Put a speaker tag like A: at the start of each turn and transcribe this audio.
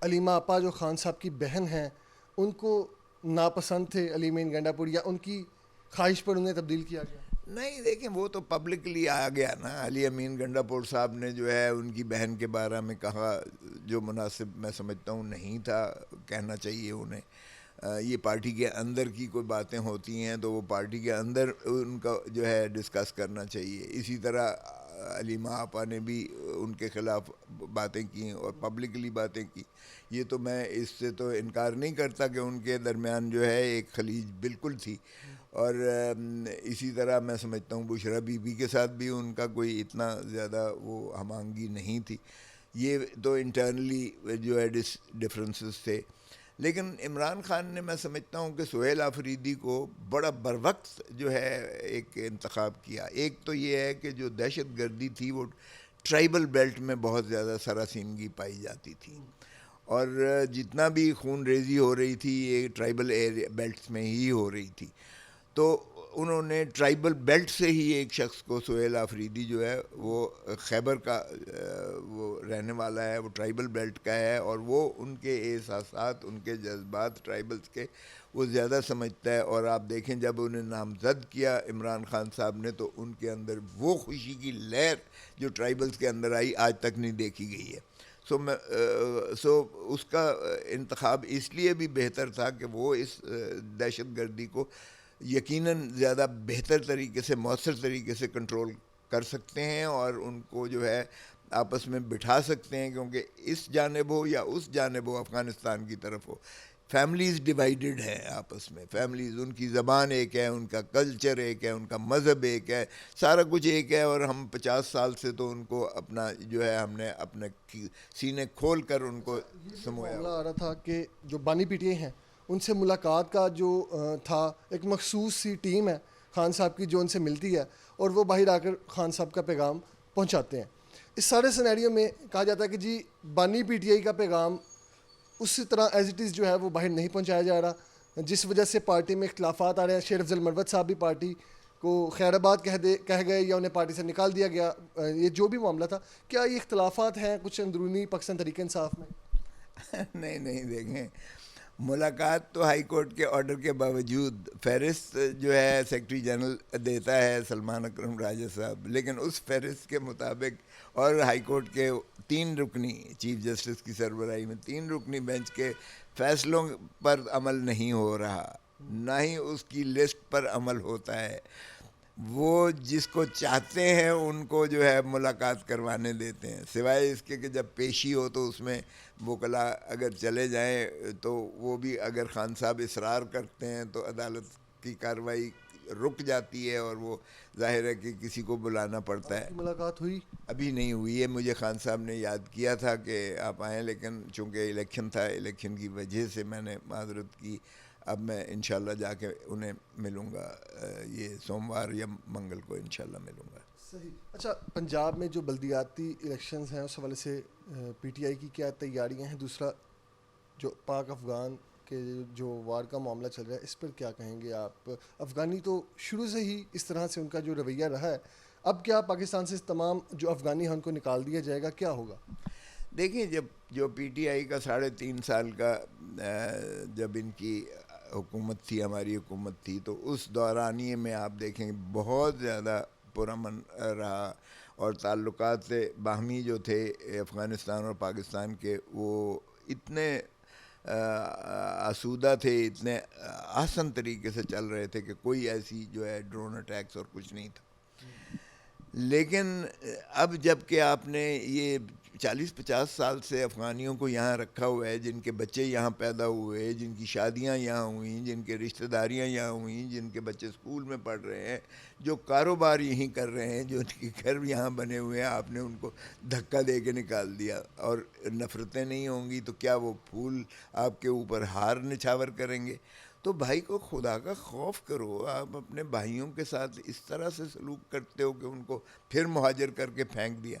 A: علیمہ آپا جو خان صاحب کی بہن ہیں ان کو ناپسند تھے علی امین گنڈا پور، یا ان کی خواہش پر انہیں تبدیل کیا گیا؟
B: نہیں دیکھیں، وہ تو پبلکلی آ گیا نا. علی امین گنڈا پور صاحب نے جو ہے ان کی بہن کے بارے میں کہا جو مناسب میں سمجھتا ہوں نہیں تھا کہنا چاہیے انہیں. یہ پارٹی کے اندر کی کوئی باتیں ہوتی ہیں تو وہ پارٹی کے اندر ان کا جو ہے ڈسکس کرنا چاہیے. اسی طرح علیمہ آپا نے بھی ان کے خلاف باتیں کی اور پبلکلی باتیں کی. یہ تو میں اس سے تو انکار نہیں کرتا کہ ان کے درمیان جو ہے ایک خلیج بالکل تھی. اور اسی طرح میں سمجھتا ہوں بشریٰ بی بی کے ساتھ بھی ان کا کوئی اتنا زیادہ وہ ہم آہنگی نہیں تھی. یہ تو انٹرنلی جو ہے ڈفرینسز تھے. لیکن عمران خان نے میں سمجھتا ہوں کہ سہیل آفریدی کو بڑا بروقت جو ہے ایک انتخاب کیا. ایک تو یہ ہے کہ جو دہشت گردی تھی وہ ٹرائبل بیلٹ میں بہت زیادہ سراسیمگی پائی جاتی تھی، اور جتنا بھی خون ریزی ہو رہی تھی یہ ٹرائبل ایریا بیلٹس میں ہی ہو رہی تھی. تو انہوں نے ٹرائبل بیلٹ سے ہی ایک شخص کو، سہیل آفریدی جو ہے وہ خیبر کا وہ رہنے والا ہے، وہ ٹرائبل بیلٹ کا ہے، اور وہ ان کے احساسات، ان کے جذبات ٹرائبلز کے وہ زیادہ سمجھتا ہے. اور آپ دیکھیں جب انہیں نامزد کیا عمران خان صاحب نے تو ان کے اندر وہ خوشی کی لہر جو ٹرائبلز کے اندر آئی آج تک نہیں دیکھی گئی ہے. سو اس کا انتخاب اس لیے بھی بہتر تھا کہ وہ اس دہشت گردی کو یقیناً زیادہ بہتر طریقے سے، مؤثر طریقے سے کنٹرول کر سکتے ہیں اور ان کو جو ہے آپس میں بٹھا سکتے ہیں. کیونکہ اس جانب ہو یا اس جانب ہو، افغانستان کی طرف ہو، فیملیز ڈیوائیڈڈ ہیں آپس میں. فیملیز، ان کی زبان ایک ہے، ان کا کلچر ایک ہے، ان کا مذہب ایک ہے، سارا کچھ ایک ہے. اور ہم 50 سال سے تو ان کو اپنا جو ہے ہم نے اپنے سینے کھول کر ان کو
A: یہ جو
B: سمویا
A: معاملہ
B: ہوا.
A: آ رہا تھا کہ جو بانی پی ٹی آئی ہیں ان سے ملاقات کا جو تھا، ایک مخصوص سی ٹیم ہے خان صاحب کی جو ان سے ملتی ہے اور وہ باہر آ کر خان صاحب کا پیغام پہنچاتے ہیں. اس سارے سینیریو میں کہا جاتا ہے کہ جی بانی پی ٹی آئی کا پیغام اسی طرح ایز اٹ از جو ہے وہ باہر نہیں پہنچایا جا رہا، جس وجہ سے پارٹی میں اختلافات آ رہے ہیں. شیر افضل مروت صاحب بھی پارٹی کو خیر آباد کہہ گئے یا انہیں پارٹی سے نکال دیا گیا. یہ جو بھی معاملہ تھا، کیا یہ اختلافات ہیں کچھ اندرونی پاکستان تحریک انصاف میں؟
B: نہیں نہیں، دیکھیں، ملاقات تو ہائی کورٹ کے آرڈر کے باوجود فہرست جو ہے سیکرٹری جنرل دیتا ہے سلمان اکرم راجہ صاحب، لیکن اس فہرست کے مطابق اور ہائی کورٹ کے 3 رکنی چیف جسٹس کی سربراہی میں 3 رکنی بینچ کے فیصلوں پر عمل نہیں ہو رہا، نہ ہی اس کی لسٹ پر عمل ہوتا ہے. وہ جس کو چاہتے ہیں ان کو جو ہے ملاقات کروانے دیتے ہیں، سوائے اس کے کہ جب پیشی ہو تو اس میں وکلا اگر چلے جائیں تو وہ بھی اگر خان صاحب اصرار کرتے ہیں تو عدالت کی کارروائی رک جاتی ہے اور وہ ظاہر ہے کہ کسی کو بلانا پڑتا
A: آپ
B: ہے.
A: کی ملاقات ہوئی؟
B: ابھی نہیں ہوئی ہے. مجھے خان صاحب نے یاد کیا تھا کہ آپ آئیں، لیکن چونکہ الیکشن تھا، الیکشن کی وجہ سے میں نے معذرت کی. اب میں انشاءاللہ جا کے انہیں ملوں گا، یہ سوموار یا منگل کو انشاءاللہ ملوں گا.
A: صحیح. اچھا، پنجاب میں جو بلدیاتی الیکشنز ہیں اس حوالے سے پی ٹی آئی کی کیا تیاریاں ہیں؟ دوسرا جو پاک افغان کے جو وار کا معاملہ چل رہا ہے اس پر کیا کہیں گے آپ؟ افغانی تو شروع سے ہی اس طرح سے ان کا جو رویہ رہا ہے، اب کیا پاکستان سے تمام جو افغانی ہیں ان کو نکال دیا جائے گا؟ کیا ہوگا؟
B: دیکھیں، جب جو پی ٹی آئی کا 3.5 سال کا جب ان کی حکومت تھی، ہماری حکومت تھی، تو اس دورانیے میں آپ دیکھیں بہت زیادہ پرامن رہا، اور تعلقات باہمی جو تھے افغانستان اور پاکستان کے وہ اتنے آسودہ تھے، اتنے آسن طریقے سے چل رہے تھے کہ کوئی ایسی جو ہے ڈرون اٹیکس اور کچھ نہیں تھا. لیکن اب جب کہ آپ نے یہ 40-50 سال سے افغانیوں کو یہاں رکھا ہوا ہے، جن کے بچے یہاں پیدا ہوئے، جن کی شادیاں یہاں ہوئیں، جن کے رشتہ داریاں یہاں ہوئیں، جن کے بچے اسکول میں پڑھ رہے ہیں، جو کاروبار یہیں کر رہے ہیں، جو ان کے گھر یہاں بنے ہوئے ہیں، آپ نے ان کو دھکا دے کے نکال دیا. اور نفرتیں نہیں ہوں گی تو کیا وہ پھول آپ کے اوپر ہار نچھاور کریں گے؟ تو بھائی کو خدا کا خوف کرو. آپ اپنے بھائیوں کے ساتھ اس طرح سے سلوک کرتے ہو کہ ان کو پھر مہاجر کر کے پھینک دیا.